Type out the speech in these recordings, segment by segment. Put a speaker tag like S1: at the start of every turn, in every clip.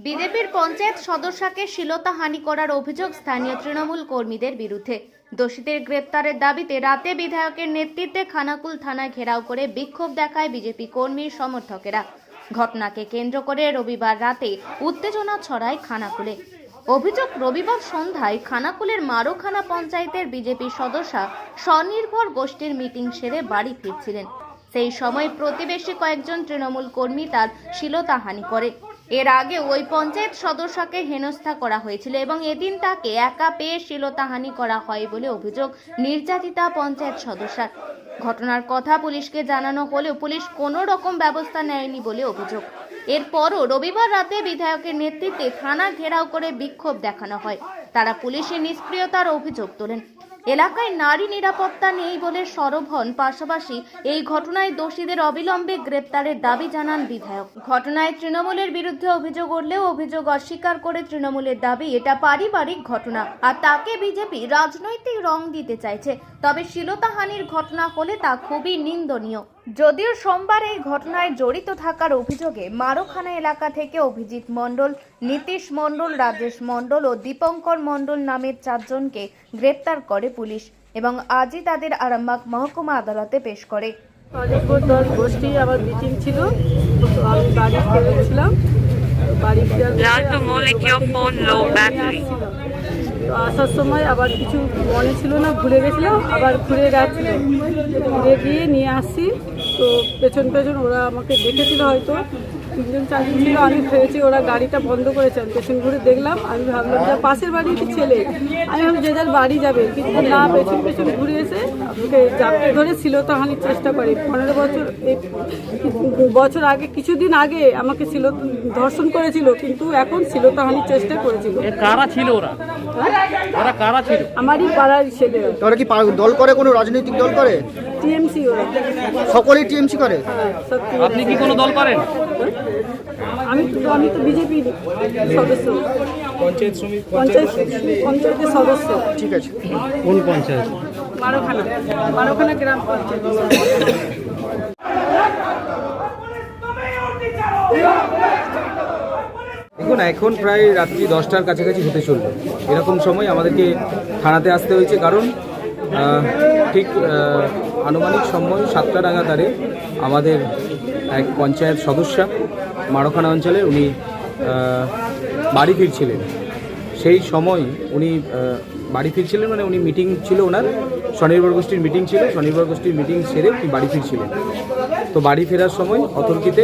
S1: বিজেপির পঞ্চায়েত সদস্যকে শ্লীলতাহানি করার অভিযোগ স্থানীয় তৃণমূল কর্মীদের বিরুদ্ধে। দোষীদের গ্রেপ্তারের দাবিতে রাতে বিধায়কের নেতৃত্বে খানাকুল থানায় ঘেরাও করে বিক্ষোভ দেখায় বিজেপি কর্মীর সমর্থকেরা। ঘটনাকে কেন্দ্র করে রবিবার রাতে উত্তেজনা ছড়ায় খানাকুলে। অভিযোগ, রবিবার সন্ধ্যায় খানাকুলের মারোখানা পঞ্চায়েতের বিজেপি সদস্য স্বনির্ভর গোষ্ঠীর মিটিং সেরে বাড়ি ফিরছিলেন। সেই সময় প্রতিবেশী কয়েকজন তৃণমূল কর্মী তার শ্লীলতাহানি করে। এর আগে ওই পঞ্চায়েত সদস্যকে হেনস্থা করা হয়েছিল এবং এদিন তাকে একা পেয়ে শ্লীলতাহানি করা হয় বলে অভিযোগ নির্যাতিতা পঞ্চায়েত সদস্যার। ঘটনার কথা পুলিশকে জানানো হলেও পুলিশ কোনো রকম ব্যবস্থা নেয়নি বলে অভিযোগ। এরপরও রবিবার রাতে বিধায়কের নেতৃত্বে থানা ঘেরাও করে বিক্ষোভ দেখানো হয়। তারা পুলিশের নিষ্ক্রিয়তার অভিযোগ তোলেন। এলাকায় নারী নিরাপত্তা নেই বলে সরব হন। পাশাপাশি এই ঘটনায় দোষীদের অবিলম্বে গ্রেপ্তারের দাবি জানান বিধায়ক। ঘটনায় তৃণমূলের বিরুদ্ধে অভিযোগ উঠলেও অভিযোগ অস্বীকার করে তৃণমূলের দাবি এটা পারিবারিক ঘটনা আর তাকে বিজেপি রাজনৈতিক রং দিতে চাইছে। তবে শ্লীলতাহানির ঘটনা হলে তা খুবই নিন্দনীয়। যদিও সোমবার এই ঘটনায় জড়িত থাকার অভিযোগে মারোখানা এলাকা থেকে অভিজিৎ মণ্ডল, নীতিশ মণ্ডল, রাজেশ মণ্ডল ও দীপঙ্কর মণ্ডল নামের 4 জনকে গ্রেপ্তার করে পুলিশ এবং আজই তাদের আরামবাগ মহকুমা আদালতে পেশ করে।
S2: দল গোষ্ঠী আবার মিটিং ছিল, আমি বাড়ি ফিরেছিলাম। বাড়ি আসার সময় আবার কিছু মনে ছিল না, ভুলে গেছিলাম, আবার ঘুরে গেছিলাম, ঘুরে গিয়ে নিয়ে আসছি। তো পেছন পেছন ওরা আমাকে দেখেছিল, হয়তো 3জন 4জন ছিল, আমি ভেবেছি ওরা গাড়িটা বন্ধ করেছে। আমি পেছন ঘুরে দেখলাম, আমি ভাবলাম যে পাশের বাড়ির ছেলে, আমি ভাবলাম যে যার বাড়ি যাবে, কিন্তু না, পেছন পেছন ঘুরে এসে আমাকে জাপটে ধরে শ্লীলতাহানির চেষ্টা করে। 15 বছর আগে, কিছুদিন আগে আমাকে ধর্ষণ করেছিল, কিন্তু এখন শ্লীলতাহানির চেষ্টা করেছিল।
S3: কারা ছিল ওরা? ওরা কারা ছিল?
S2: আমারই পাড়ার ছেলে।
S4: ওরা কি দল করে, কোনো রাজনৈতিক দল করে?
S2: টিএমসি ওরা।
S4: সকলেই টিএমসি করে?
S2: হ্যাঁ, সত্যি।
S3: আপনি কি কোনো দল করেন?
S2: আমি তো বিজেপি সদস্য, পঞ্চায়েতের সদস্য।
S4: ঠিক আছে।
S3: কোন পঞ্চায়েত?
S2: মারোখানা গ্রাম পঞ্চায়েত।
S5: দেখুন, এখন প্রায় রাত্রি 10টার কাছাকাছি হতে চলবে। এরকম সময় আমাদেরকে থানাতে আসতে হয়েছে, কারণ ঠিক আনুমানিক সময় 7টা নাগাদারে আমাদের এক পঞ্চায়েত সদস্য মারোখানা অঞ্চলে উনি বাড়ি ফিরছিলেন। সেই সময় উনি বাড়ি ফিরছিলেন, মানে উনি মিটিং ছিল, ওনার স্বনির্ভর গোষ্ঠীর মিটিং ছিল, স্বনির্ভর গোষ্ঠীর মিটিং সেরে উনি বাড়ি ফিরছিলেন। তো বাড়ি ফেরার সময় অতর্কিতে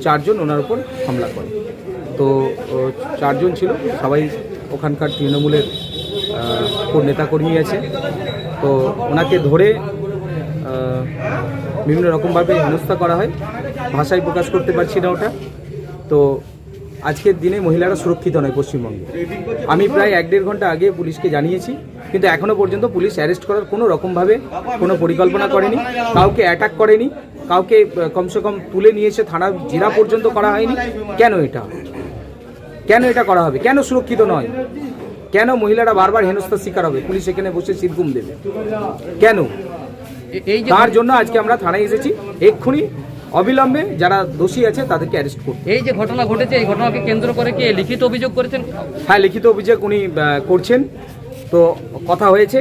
S5: 4 জন ওনার উপর হামলা করে। তো 4 জন ছিল, সবাই ওখানকার তৃণমূলের নেতাকর্মী আছে। তো ওনাকে ধরে বিভিন্ন রকমভাবে হেনস্থা করা হয়, ভাষায় প্রকাশ করতে পারছি না ওটা। তো আজকের দিনে মহিলারা সুরক্ষিত নয় পশ্চিমবঙ্গে। আমি প্রায় 1-1.5 ঘন্টা আগে পুলিশকে জানিয়েছি, কিন্তু এখনও পর্যন্ত পুলিশ অ্যারেস্ট করার কোনো রকমভাবে কোনো পরিকল্পনা করেনি, কাউকে অ্যাটাক করেনি, কাউকে কমসে কম তুলে নিয়ে এসে থানা জেরা পর্যন্ত করা হয়নি। কেন এটা করা হবে? কেন সুরক্ষিত নয়? কেন মহিলারা বারবার হেনস্থার শিকার হবে? পুলিশ এখানে বসে সিরগুম দেবে কেন? তার জন্য আজকে আমরা থানায় এসেছি। এক্ষুনি অবিলম্বে যারা দোষী আছে তাদেরকে অ্যারেস্ট করুন।
S3: এই যে ঘটনা ঘটেছে, এই ঘটনাকে কেন্দ্র করে কি লিখিত অভিযোগ করেছেন?
S5: হ্যাঁ, লিখিত অভিযোগ উনি করছেন। তো কথা হয়েছে,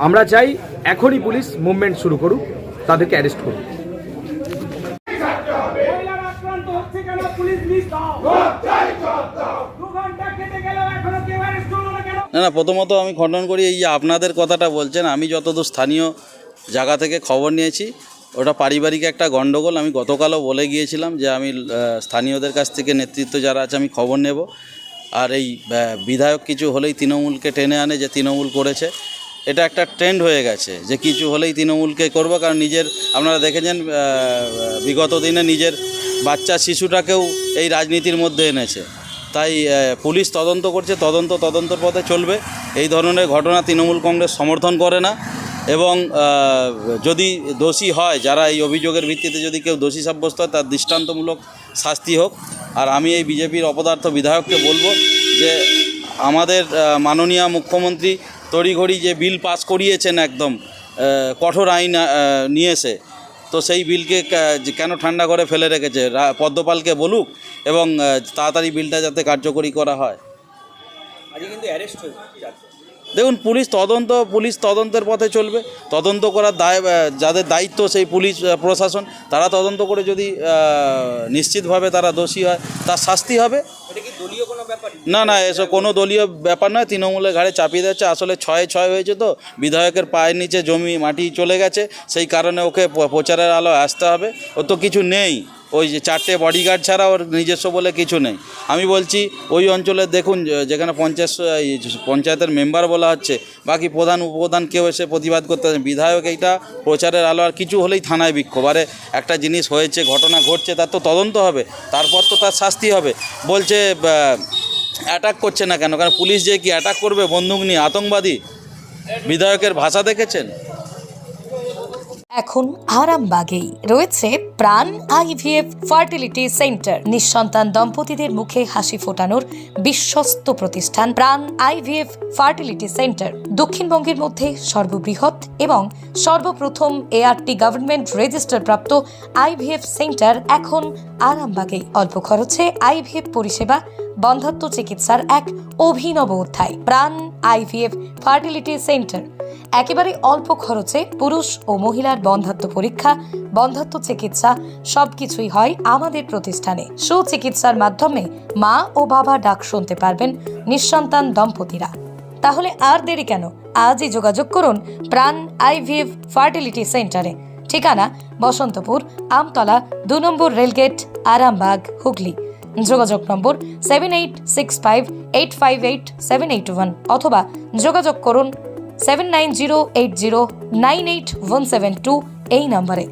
S5: আমরা চাই এখনই পুলিশ মুভমেন্ট শুরু করুক, তাদেরকে অ্যারেস্ট করুন।
S6: না, প্রথমত আমি খণ্ডন করি, এই যে আপনাদের কথাটা বলছেন, আমি যতদূর স্থানীয় জায়গা থেকে খবর নিয়েছি, ওটা পারিবারিক একটা গণ্ডগোল। আমি গতকালও বলে গিয়েছিলাম যে আমি স্থানীয়দের কাছ থেকে নেতৃত্ব যারা আছে আমি খবর নেব। আর এই বিধায়ক কিছু হলেই তৃণমূলকে টেনে আনে, যে তৃণমূল করেছে, এটা একটা ট্রেন্ড হয়ে গেছে যে কিছু হলেই তৃণমূলকে করবো। কারণ আপনারা দেখেছেন বিগত দিনে নিজের বাচ্চা শিশুটাকেও এই রাজনীতির মধ্যে এনেছে। তাই পুলিশ তদন্ত করছে, তদন্তর পথে চলবে। এই ধরনের ঘটনা তৃণমূল কংগ্রেস সমর্থন করে না, এবং যদি দোষী হয়, যারা এই অভিযোগের ভিত্তিতে যদি কেউ দোষী সাব্যস্ত হয়, তার দৃষ্টান্তমূলক শাস্তি হোক। আর আমি এই বিজেপির অপদার্থ বিধায়ককে বলবো যে আমাদের মাননীয় মুখ্যমন্ত্রী তড়িঘড়ি যে বিল পাস করিয়েছেন, একদম কঠোর আইন নিয়ে এসে, তো সেই বিলকে কেন ঠান্ডা করে ফেলে রেখেছে? পদ্মপালকে বলুক এবং তাড়াতাড়ি বিলটা যাতে কার্যকরী করা হয়। দেখুন, পুলিশ তদন্তের পথে চলবে। তদন্ত করার যাদের দায়িত্ব সেই পুলিশ প্রশাসন, তারা তদন্ত করে যদি নিশ্চিতভাবে তারা দোষী হয় তার শাস্তি হবে। না, এসব কোনো দলীয় ব্যাপার নয়। তৃণমূলের ঘাড়ে চাপিয়ে দিচ্ছে। আসলে 6-6 হয়েছে, তো বিধায়কের পায়ের নিচে জমি মাটি চলে গেছে, সেই কারণে ওকে প্রচারের আলো আসতে হবে। ও তো কিছু নেই, ওই যে 4টে বডিগার্ড ছাড়া ওর নিজস্ব বলে কিছু নেই। আমি বলছি ওই অঞ্চলে দেখুন, যেখানে পঞ্চায়েতের মেম্বার বলা হচ্ছে, বাকি প্রধান উপপ্রধান কেউ এসে প্রতিবাদ করতে পারে। বিধায়ক এইটা প্রচারের আলো, আর কিছু হলেই থানায় বিক্ষোভ। আরে একটা জিনিস হয়েছে, ঘটনা ঘটছে, তার তো তদন্ত হবে, তারপর তো তার শাস্তি হবে। বলছে অ্যাটাক করছে না কেন? কারণ পুলিশ যে কি অ্যাটাক করবে বন্দুক নিয়ে, আতঙ্কবাদী? বিধায়কের ভাষা দেখেছেন?
S7: এখন আরামবাগেই রয়েছে প্রাণ আইভিএফ ফার্টিলিটি সেন্টার। নিঃসন্তান দম্পতিদের মুখে হাসি ফোটানোর বিশ্বস্ত প্রতিষ্ঠান প্রাণ আইভিএফ ফার্টিলিটি সেন্টার দক্ষিণবঙ্গের মধ্যে সর্ববৃহৎ এবং সর্বপ্রথম এআরটি গভর্নমেন্ট রেজিস্টার প্রাপ্ত আইভিএফ সেন্টার এখন আরামবাগেই। অল্প খরচে আইভিএফ পরিষেবা, বন্ধ্যাত্ব চিকিৎসার এক অভিনব অধ্যায়। প্রাণ আইভিএফ ফার্টিলিটি সেন্টার একেবারে অল্প খরচে পুরুষ ও মহিলার বন্ধ্যাত্ব পরীক্ষা, বন্ধ্যাত্ব চিকিৎসা সবকিছুই হয় আমাদের প্রতিষ্ঠানে। সুচিকিৎসার মাধ্যমে মা ও বাবা ডাক শুনতে পারবেন নিঃসন্তান দম্পতিরা। তাহলে আর দেরি কেন? আজই যোগাযোগ করুন প্রাণ আইভিএফ ফার্টিলিটি সেন্টারে। ঠিকানা বসন্তপুর, আমতলা, 2 নম্বর রেলগেট, আরামবাগ, হুগলি। যোগাযোগ নম্বর 7865858781 অথবা যোগাযোগ করুন 7908098172 এই নম্বরে।